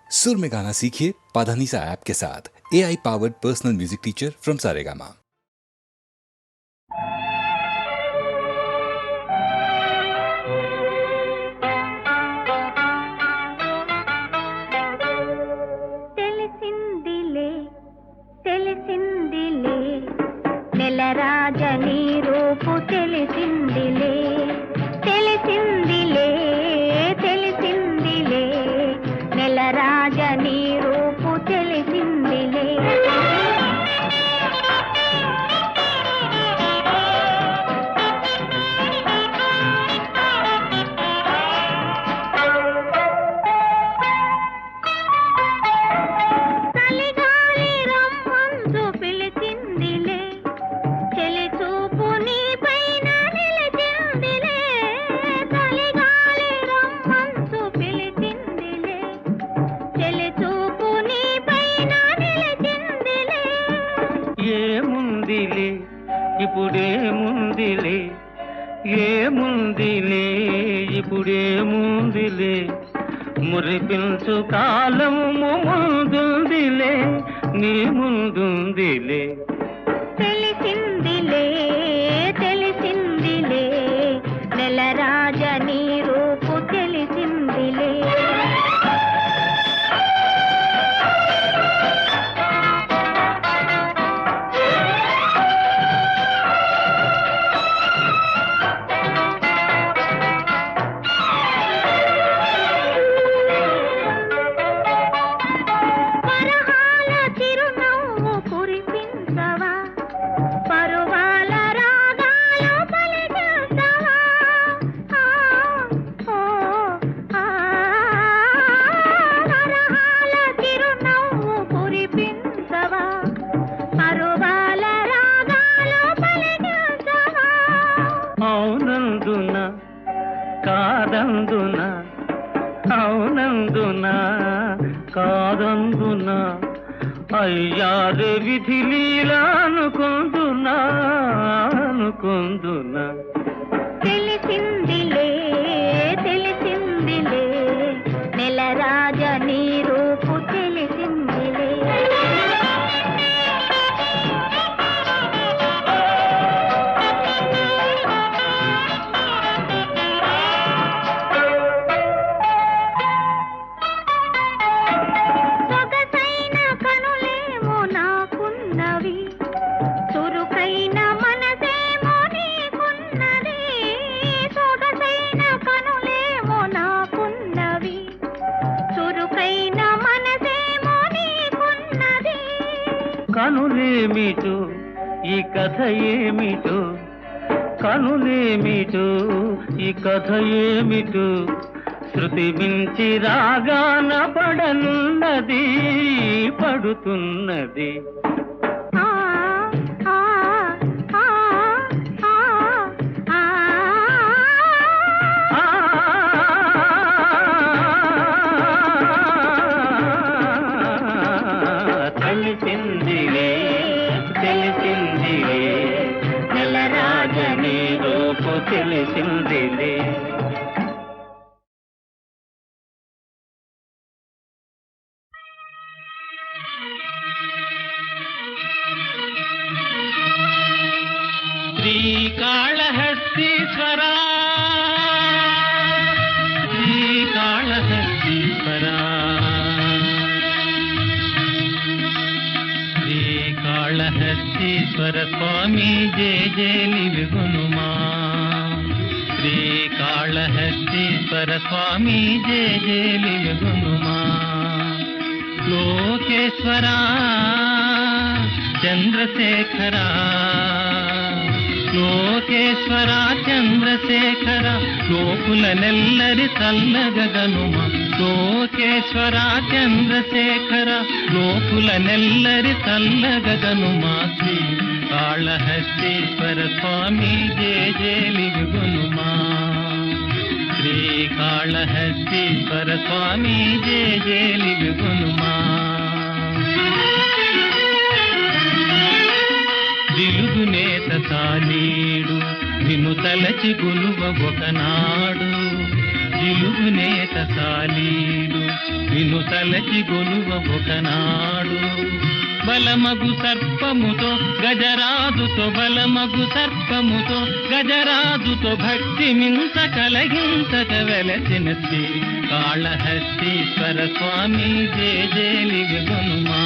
सुर में गाना सीखिए पाधानीसा ऐप के साथ। AI powered personal music teacher from Saregama. నెలరాజని రూపు తెలిసిందిలే తెలిసిందిలే తెలిసిందిలే నెలరాజని రూపు తెలిసిందిలే ఇప్పుడేముందిలే ఏముందిలే ఇప్పుడేముందిలే మురిపించు కాలము ముందుందిలే నీ ముందుందిలే తెలిసిందిలే తెలిసిందిలే నెలరాజని రూపు తెలిసిందిలే కాదందున అవునందున కాదందున అయ్యారే విధి లీలా అనుకుందునా అనుకుందునా తెలిసిందిలే తెలిసిందిలే నెలరాజని రూపు తెలిసిందిలే కనులేమిటో ఈ కథ ఏమిటో కనులేమిటో ఈ కథ ఏమిటో శృతి మించి రాగాన పడనున్నది పడుతున్నది తెలిసిందిలే తెలిసిందిలే నెలరాజని రూపు తెలిసిందిలే శ్రీకాళహస్తీశ్వరా శ్రీకాళహస్తీశ్వరా శ్రీకాళహస్తీశ్వర స్వామి జయజయలిగునుమా శ్రీకాళహస్తీశ్వర స్వామి జయజయలిగునుమా లోకేశ్వరా చంద్రశేఖరా లోకేశ్వర చంద్రశేఖర లోకులనెల్లరి చల్లగనుమ లోకేశ్వర చంద్రశేఖర లోకులనెల్లరి చల్లగనుమ శ్రీ కాళహస్తీశ్వర స్వామి జయజయలిగునుమా శ్రీకాళహస్తీశ్వర స్వామి జయజయలిగునుమా దిలుగునేత సాలీడు నిన్ను తలచి గులువ ఒకనాడు జిలుగునేత సాలీడు నిన్ను తలచి గొలువ ఒకనాడు బలమగు సర్పముతో గజరాజుతో బలమగు సర్పముతో గజరాజుతో భక్తి మింత కలగించక వెలసిన శ్రీ కాళహస్తీశ్వర స్వామి జేజేలివి గొనుమా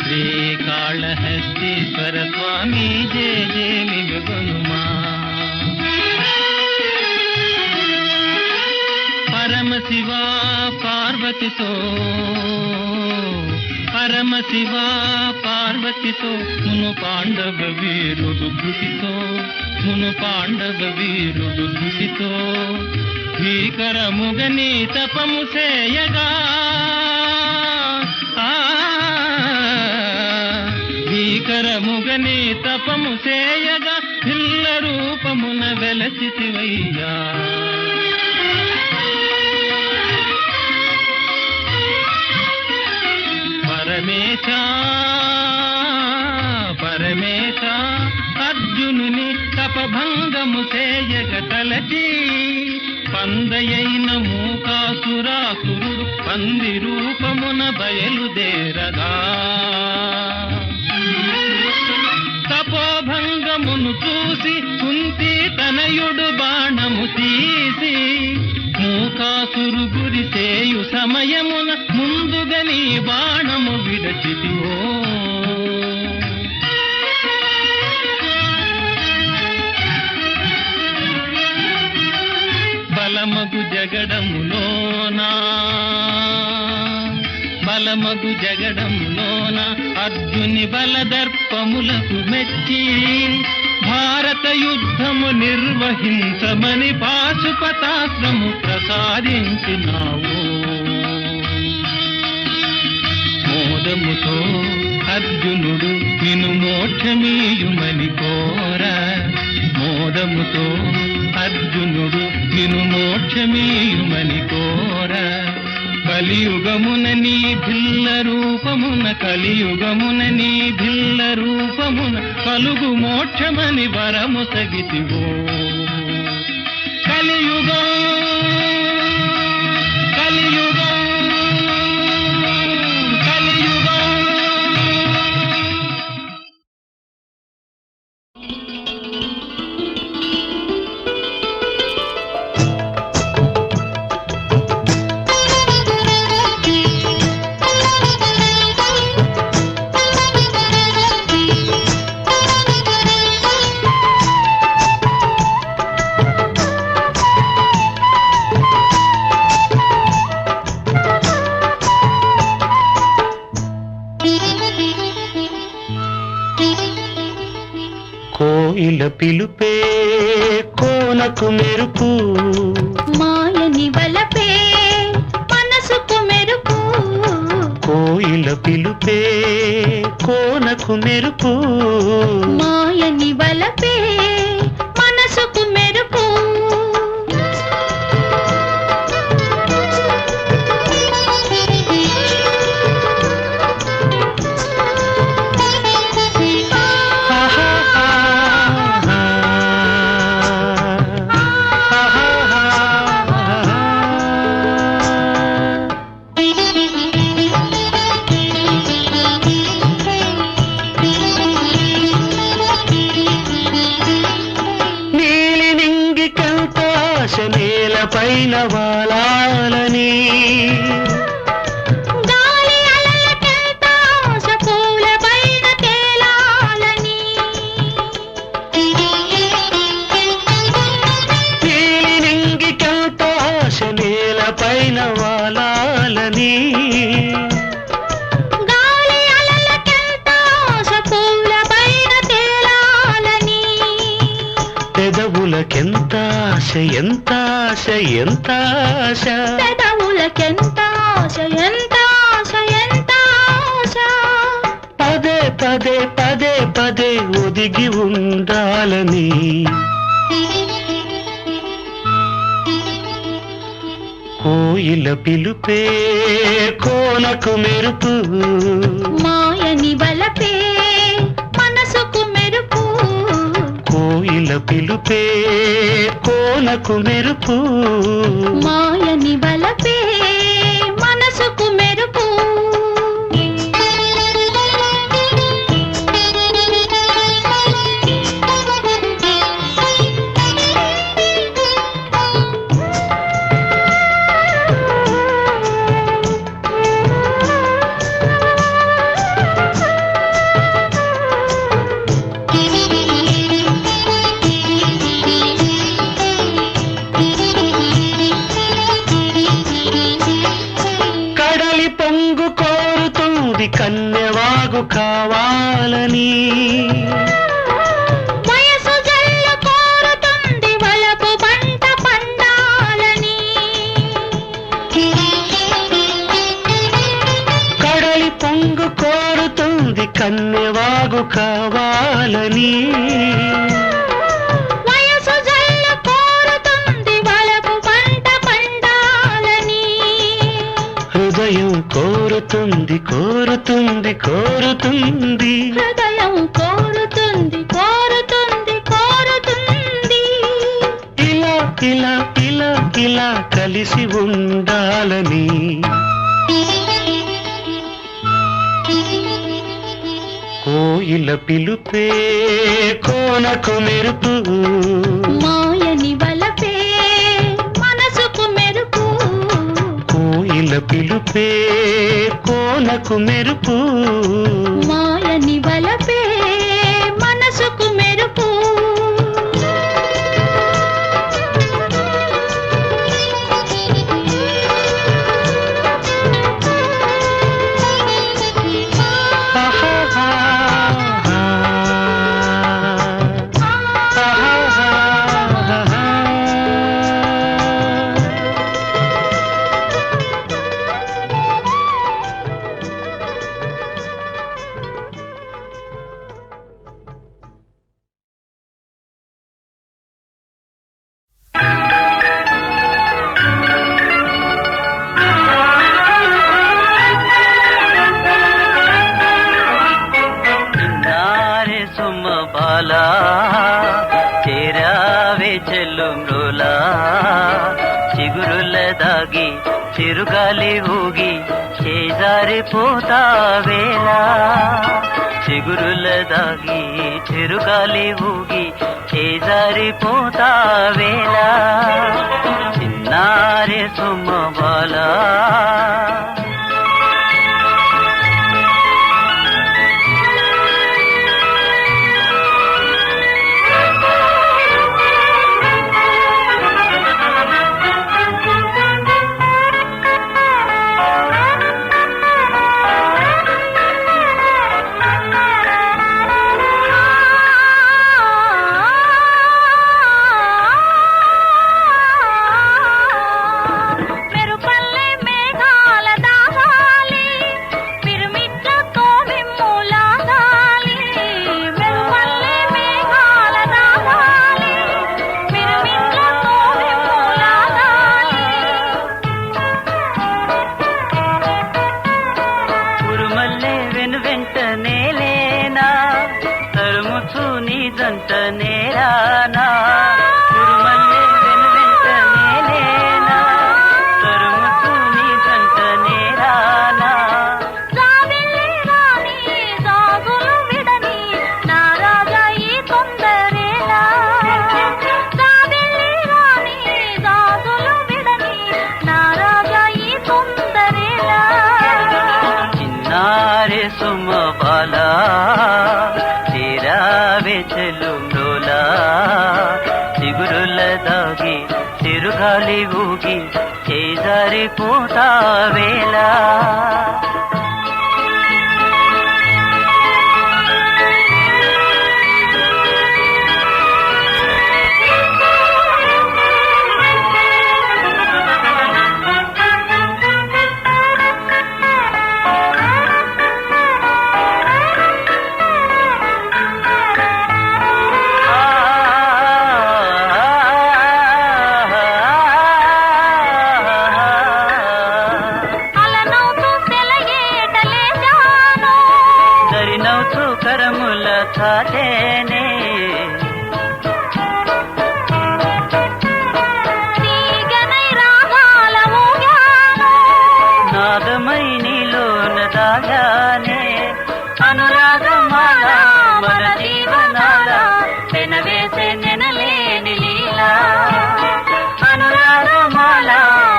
శ్రీ కాళహస్తీశ్వర స్వామి జేజేలివి గొనుమా పరమశివ పార్వతితో పరమశివ పార్వతితో మును పాండవ వీరుడు ధృతితో మును పాండవ వీరుడు ధృతితో భీకరముగని తపము చేయగా భీకరముగని తపము చేయగా పిల్ల రూపమున వెలసితివయ్యా పరమేశ పరమేశ అర్జునుని తపభంగము చేయగ తలచి పందయైన మూకాసురాసురుడు పంది రూపమున బయలుదేరగా తపోభంగమును చూసి కుంతి తనయుడు బాణము తీసి మూకాసురు గురి చేయు సమయమున ముందుగా నీ బాణము విడచితివో బలమగు జగడములోనా బలమగు జగడములోన అర్జుని బలదర్పములకు మెచ్చి భారత యుద్ధము నిర్వహించమని పాశుపతాస్త్రము ప్రసాదించినావు మోదముతో అర్జునుడు నిన్ను మోక్షమీయుమని కోర మోదముతో అర్జునుడు నిన్ను మోక్షమీయుమని కోర కలియుగమున నీ భిల్ల రూపమున కలియుగమున నీ భిల్ల రూపమున కలుగు మోక్షమని వరము సగితివో కలియుగం కలియుగం కలియుగం కోయిల పిలుపే కోనకు మెరుపు మాయని వలపే మనసుకు మెరుపు కోయిల పిలుపే కోనకు మెరుపు మాయని వలపే మనసుకు మెరుపు పైన వాలాలని గాలి అలలకెంత ఆశ పూల పైన తేలాలని నీలి నింగికెంత ఆశ నేల పైన వాలాలని గాలి అలలకెంత ఆశ పూల పైన తేలాలని పెదవులకెంత ఆశ ఎంత ఆశ ఎంత ఆశ పెదవులకెంత ఆశ ఎంత ఆశ ఎంత ఆశ పదే పదే పదే పదే ఒదిగి ఉండాలని కోయిల పిలుపే కోనకు మెరుపు మాయని వలపే మనసుకు మెరుపు కోయిల కోయిల పిలుపే కోనకు మెరుపు మాయని వలపే మనసుకు మెరుపు కన్నెవాగు కావాలని వయసు జల్లు కోరుతుంది వలపు పంట పండాలని కడలి పొంగు కోరుతుంది కన్నెవాగు కావాలని వయసు జల్లు కోరుతుంది వలపు పంట పండాలని హృదయం కోరుతుంది కోరుతుంది కోరుతుంది హృదయం కోరుతుంది కోరుతుంది కోరుతుంది ఇలా ఇలా ఇలా ఇలా కలిసి ఉండాలని కోయిల పిలుపే కోనకు మెరుపు మాయని వలపే మనసుకు మెరుపు కోయిల పిలుపే కోనకు మెరుపు మాయని వలపే మనసుకు మెరుపు చేరావే చెల్లుమ్రోలా చిగురుల దాగి చిరుగాలి ఊగి చేజారిపోతావేలా చిగురుల దాగి చిరుగాలి ఊగి చేజారిపోతావేలా చిన్నారే సుమ్మబాలా చిరుగాలి ఊగి చేజారిపోతావేలా మనసున దాగానే అనురాగమాల మన జీవనాల పెనవేసే నెనలేని లీలా అనురాగమాల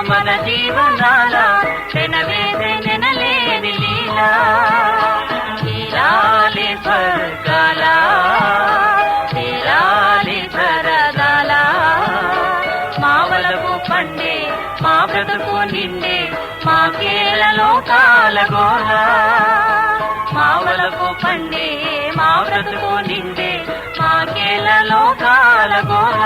మన జీవనాల పెనవేసే నెనలేని లీలా తీరాలి స్వర్గాల తీరాలి సరదాల మావలకు పండే మా బ్రతుకు నిండే మా కేలలో కాలగోల మావలకు పండే మా బ్రతుకు నిండే మా కేలలో కాలగోల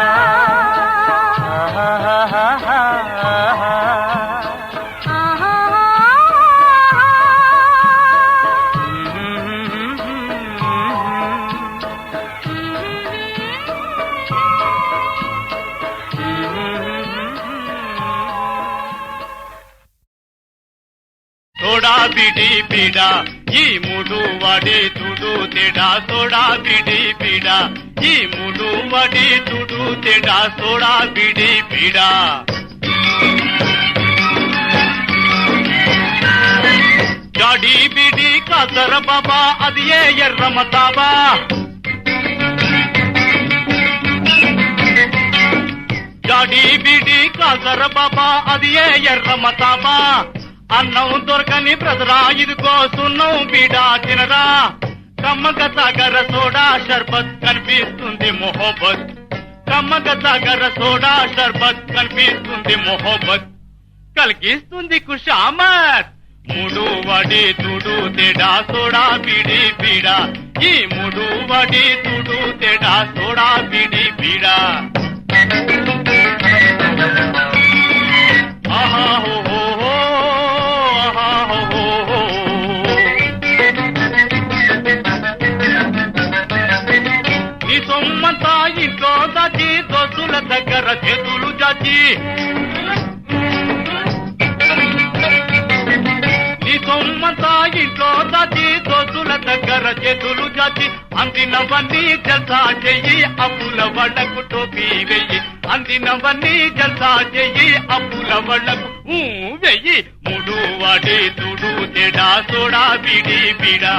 తోడా బిడి పీడా ఈ మూడు వాడి తుడు తేడా తోడా బిడి పీడా ఈ మూడు వాడి తుడు తేడా తోడా బిడి పీడా జాడి బిడి కాసర బాబా అది ఏ ఎర్రమతాబా జాడి బిడి కాసర బాబా అది ఏ ఎర్రమతాబా అన్నం దొరకని బ్రదరా ఇదిగో సున్నం బీడా తినరా కమ్మక సాగర సోడా షర్బత్ కనిపిస్తుంది మొహబ్బత్ కమ్మక సాగర సోడా షర్బత్ కనిపిస్తుంది మొహబ్బత్ కలిగిస్తుంది కుషామత్ మూడు వడి తుడు తేడా సోడా బిడి పీడా ఈ మూడు వడి తుడు తేడా సోడా బిడి పీడా ఆహా హో నీ సొమ్మంతా ఇంట్లో దాచి దోస్తుల దగ్గర చేతులు జాచి నీ సొమ్మంతా ఇంట్లో దాచి దోస్తుల దగ్గర చేతులు జాచి అందినవన్నీ జల్సా చెయ్యి అప్పుల వాళ్ళకు టోపీ వెయ్యి అందినవన్నీ జల్సా చెయ్యి అప్పుల వాళ్ళకు వెయ్యి మూడు వాడి తుడు తేడా సోడా బిడి పీడా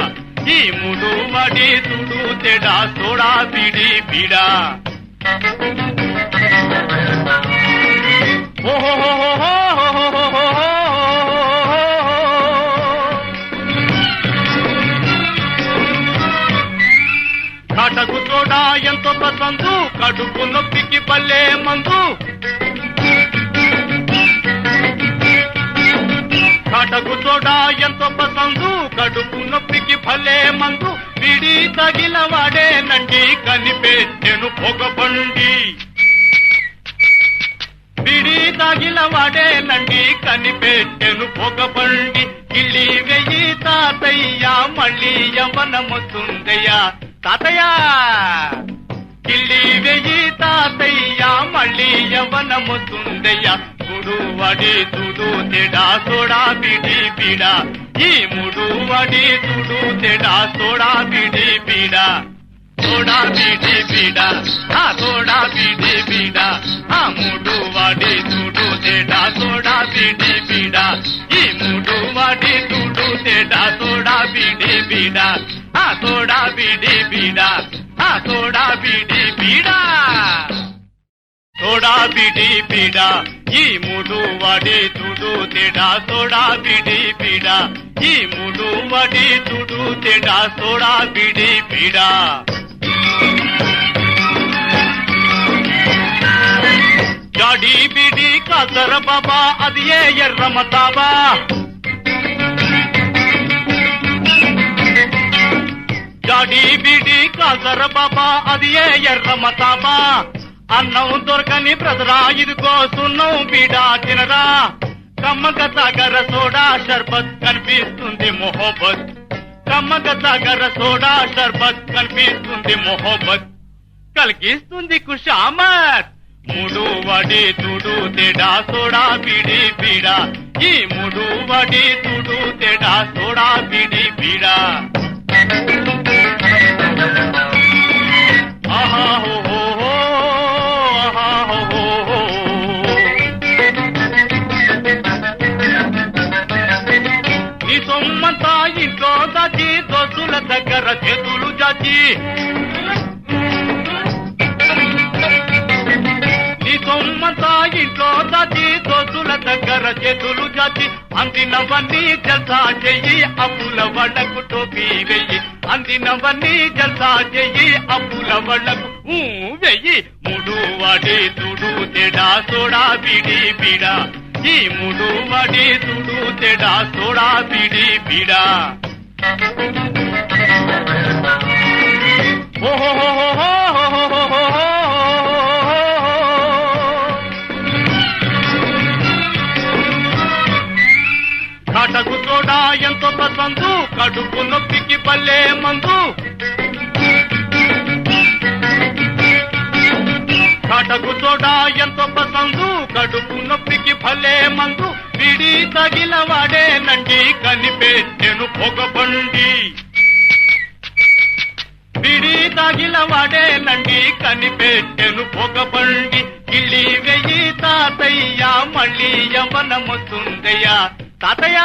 ఈ మూడు వాడి తుడు తేడా సోడా బిడి పీడా కాటకు తోడా ఎంతో పసందు కడుపు నొప్పికి పల్లె మందు కాటకు తోడా ఎంతో పసందు కడుపు నొప్పికి భలే మందు పిడి తగిల వాడేనండి కనిపెట్టెను పొగబండి పిడి తగిల వాడేనండి కనిపెట్టెను పొగబండి కిళ్ళి వెయ్యి తాతయ్య మళ్ళీ యవ్వనమొస్తుందయ్యా తాతయ్య కిళ్ళి వెయ్యి తాతయ్య మళ్ళీ యవ్వనమొస్తుందయ్యా మూడు వడి తుడు తేడా సోడా బిడి పీడా ఈ మూడు వడి తుడు తేడా సోడా బిడి పీడా సోడా బిడి పీడా సోడా బిడి పీడా మూడు వడి తుడు తేడా సోడా బిడి పీడా ఈ మూడు వడి తుడు తేడా సోడా బిడి పీడా సోడా బిడి పీడా సోడా బిడి పీడా సోడా బిడి పీడా ఈ మూడు వడి తుడు తేడా సోడా బిడి పీడా ఈ మూడు వడి తుడు తేడా సోడా బిడి పీడా జాడి బిడి కాసర బాబా అది ఏ ఎర్రమతాబా జాడి బిడి కాసర బాబా అది ఏ ఎర్రమతాబా అన్నం దొరకని బ్రదరా ఇదిగో సున్నం బీడా తినరా కమ్మక సాగర సోడా షర్బత్ కనిపిస్తుంది మొహబ్బత్ కమ్మక సాగర సోడా షర్బత్ కనిపిస్తుంది మొహబ్బత్ కలిగిస్తుంది కుషామత్ మూడు వడి తుడు తేడా సోడా బిడి పీడా ఈ మూడు వడి తుడు తేడా సోడా బిడి పీడా ఆహా హో నీ సొమ్మంత ఇంట్లో దాచి దోస్తుల దగ్గర చేతులు చాచి నీ సొమ్మంతా ఇంట్లో దాచి దోస్తుల దగ్గర చేతులు చాచి అందినవన్నీ జల్సా చెయ్యి అప్పుల వాళ్ళకు టోపీ వెయ్యి అందినవన్నీ జల్సా చెయ్యి అప్పుల వాళ్ళకు వెయ్యి ముడు వాడి తుడు తేడా సోడా బిడి బిడా ఈ ముడు వాడి తుడు తేడా సోడా బిడి బిడా కాటకు తోడా ఎంతో పసందు కడుపు నొప్పికి పల్లె మందు కాటకు తోడా ఎంతో పసందు కడుపు నొప్పికి భలే మందు పిడి తగిల వాడేనండి కనిపెట్టెను పొగబండి పిడి తగిల వాడేనండి కనిపెట్టెను పొగబండి కిళ్ళి వెయ్యి తాతయ్య మళ్ళీ యవనమొస్తుందయ్యా తాతయ్య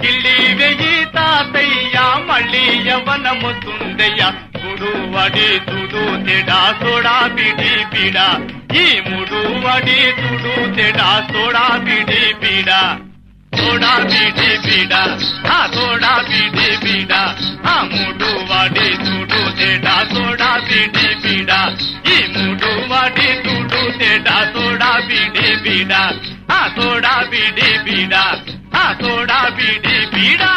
కిళ్ళి వెయ్యి తాతయ్య మళ్ళీ యవనమొస్తుందయ్యా ముడు వడి తుడు తెడా సోడా బిడి బిడా ఈ ముడు వడి తుడు తెడా సోడా బిడి బిడా సోడా బిడి బిడా సోడా బిడి బిడా ముడు వడి తుడు తెడా సోడా బిడి బిడా ఈ ముడు వడి తుడు తెడా సోడా బిడి బిడా సోడా బిడి బిడా సోడా బిడి బిడా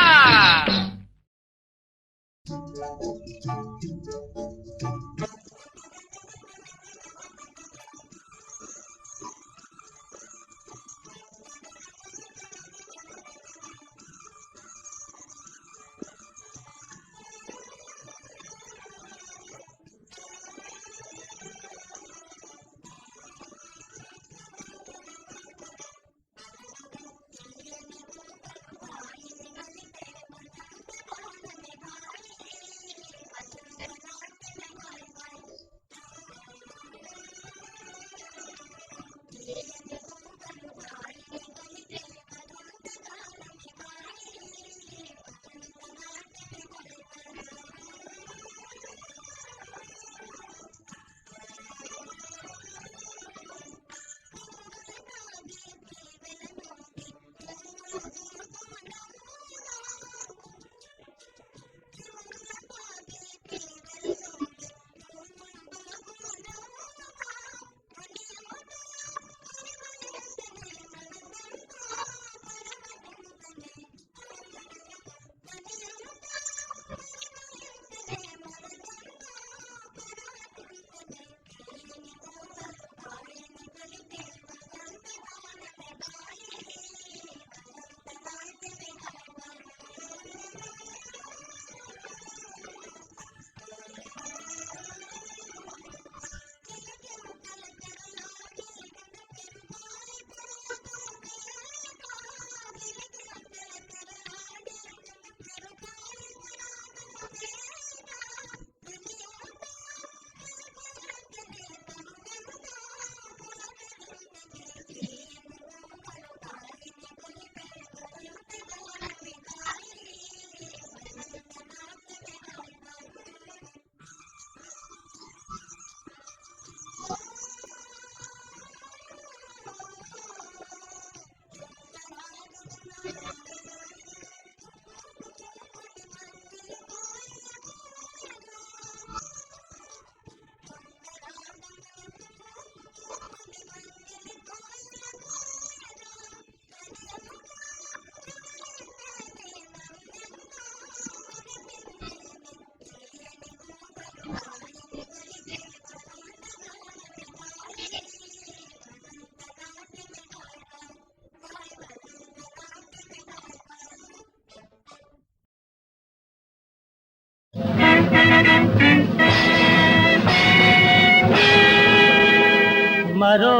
మరో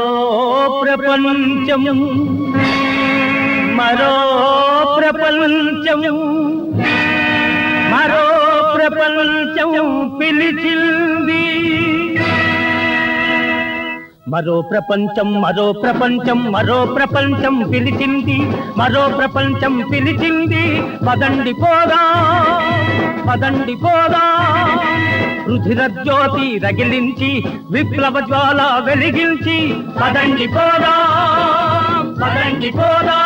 ప్రపంచం మరో ప్రపంచం మరో ప్రపంచం పిలిచింది మరో ప్రపంచం మరో ప్రపంచం మరో ప్రపంచం పిలిచింది, మరో ప్రపంచం పిలిచింది. పదండి పోదా పదండి పోదా, రుధిర జ్యోతి రగిలించి విప్లవ జ్వాల వెలిగించి. పదండి పోదా పదండి పోదా.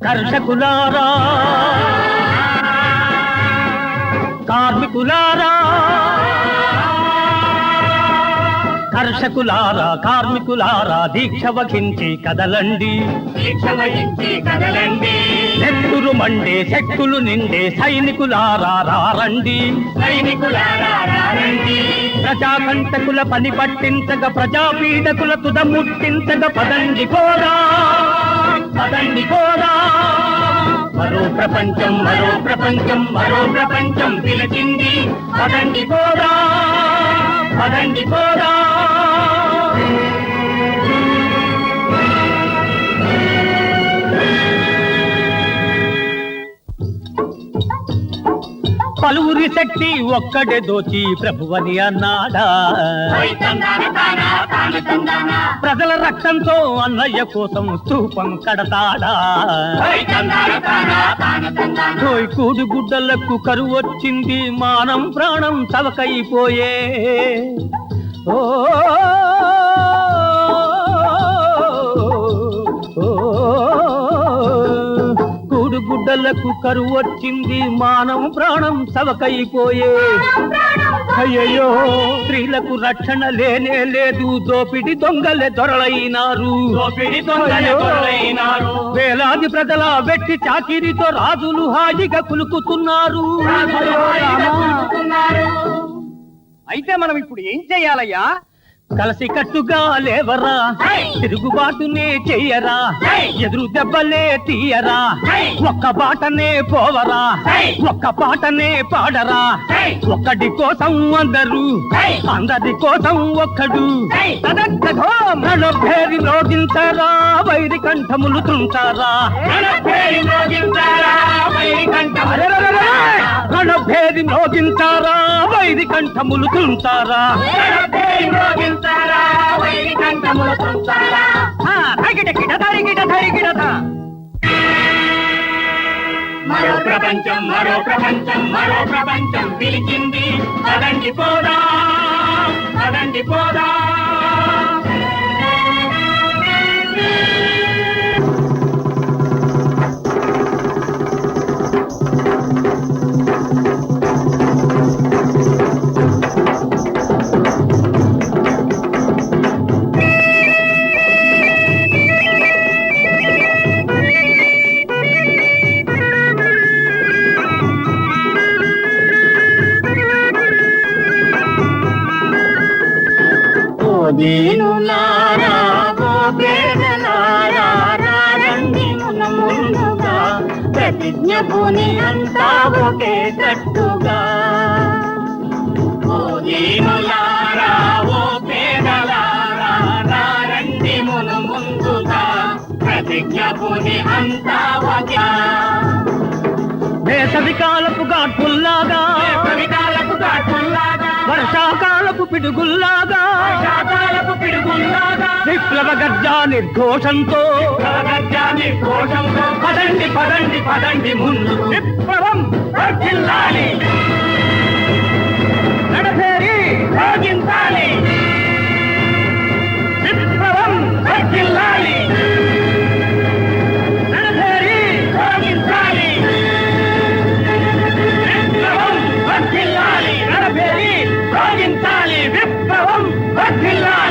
కర్షకులారా కార్మికులారా, కర్షకులారా కార్మికులారా, దీక్ష వహించి కదలండి, దీక్ష వహించి కదలండి. నెత్తురు మండే శక్తులు నిండే సైనికులారా రారండి, సైనికులారా రారండి. ప్రజాకంటకుల పని పట్టించగ, ప్రజాపీడకుల తుద ముట్టించగ. పదండి పోరా పదండి పోరా. మరో ప్రపంచం మరో ప్రపంచం మరో ప్రపంచం పిలిచింది. పదండి పోరా పదండి పోరా. పలువురి శక్తి ఒక్కడే దోచి ప్రభువని అన్నాడా, ప్రజల రక్తంతో అన్నయ్య కోసం స్తూపం కడతాడా. కూడు గుడ్డలకు కరువు వచ్చింది, మానం ప్రాణం తవకైపోయే. ఓ గుడ్డలకు కరువు వచ్చింది, మానవ ప్రాణం సవకైపోయే. అయ్యయ్యో స్త్రీలకు రక్షణ లేనే లేదు, దోపిడి దొంగలే దొరలైనారు, దోపిడి దొంగలే దొరలైనారు. వేలాది ప్రజల వెట్టి చాకిరితో రాజులు హాయిగా కులుకుతున్నారు. అయితే మనం ఇప్పుడు ఏం చెయ్యాలయ్యా? కలసి కట్టుగా లేవరా, తిరుగుబాటునే చెయ్యరా, ఎదురు దెబ్బలే తీయరా, ఒక్క బాటనే పోవరా, ఒక్క పాటనే పాడరా. ఒక్కడి కోసం అందరూ, అందరి కోసం ఒక్కడు. రణభేరి రోగించారా, వైరి కంఠములు తుంటారా, రణభేరి రోగించారా, వైరి కంఠములు తుంటారా. మరో ప్రపంచం మరో ప్రపంచం మరో ప్రపంచం పిలిచింది. పదండి పోదా పదండి పోదా. దీనులారా ఓ పేదలారా, రండి మన ముందుగా, ప్రతిజ్ఞ భూని అంతా ఒకే కట్టుగా. ఓ దీనులారా ఓ పేదలారా, రండి మన ముందుగా, ప్రతిజ్ఞ భూని అంతా ఒకే. వేసవికాలపు ఘాటుల్లాగా, కవితాలకు కాటుల్లాగా, వర్షాకాలపు పిడుగుల్లాగా, శాతాలకు పిడుగుల్లాగా, విప్లవ గర్జా నిర్ఘోషంతో, ఘోషంతో. పదండి పదండి పదండి ముందు, విప్లవం వర్ధిల్లాలి, నడచేరి రోగించాలి. విప్లవం వర్ధిల్లాలి, నడచేరి రోగించాలి. విప్లవం వర్ధిల్లాలి, నడపేరి రోగించాలి. విప్లవం వర్ధిల్లాలి.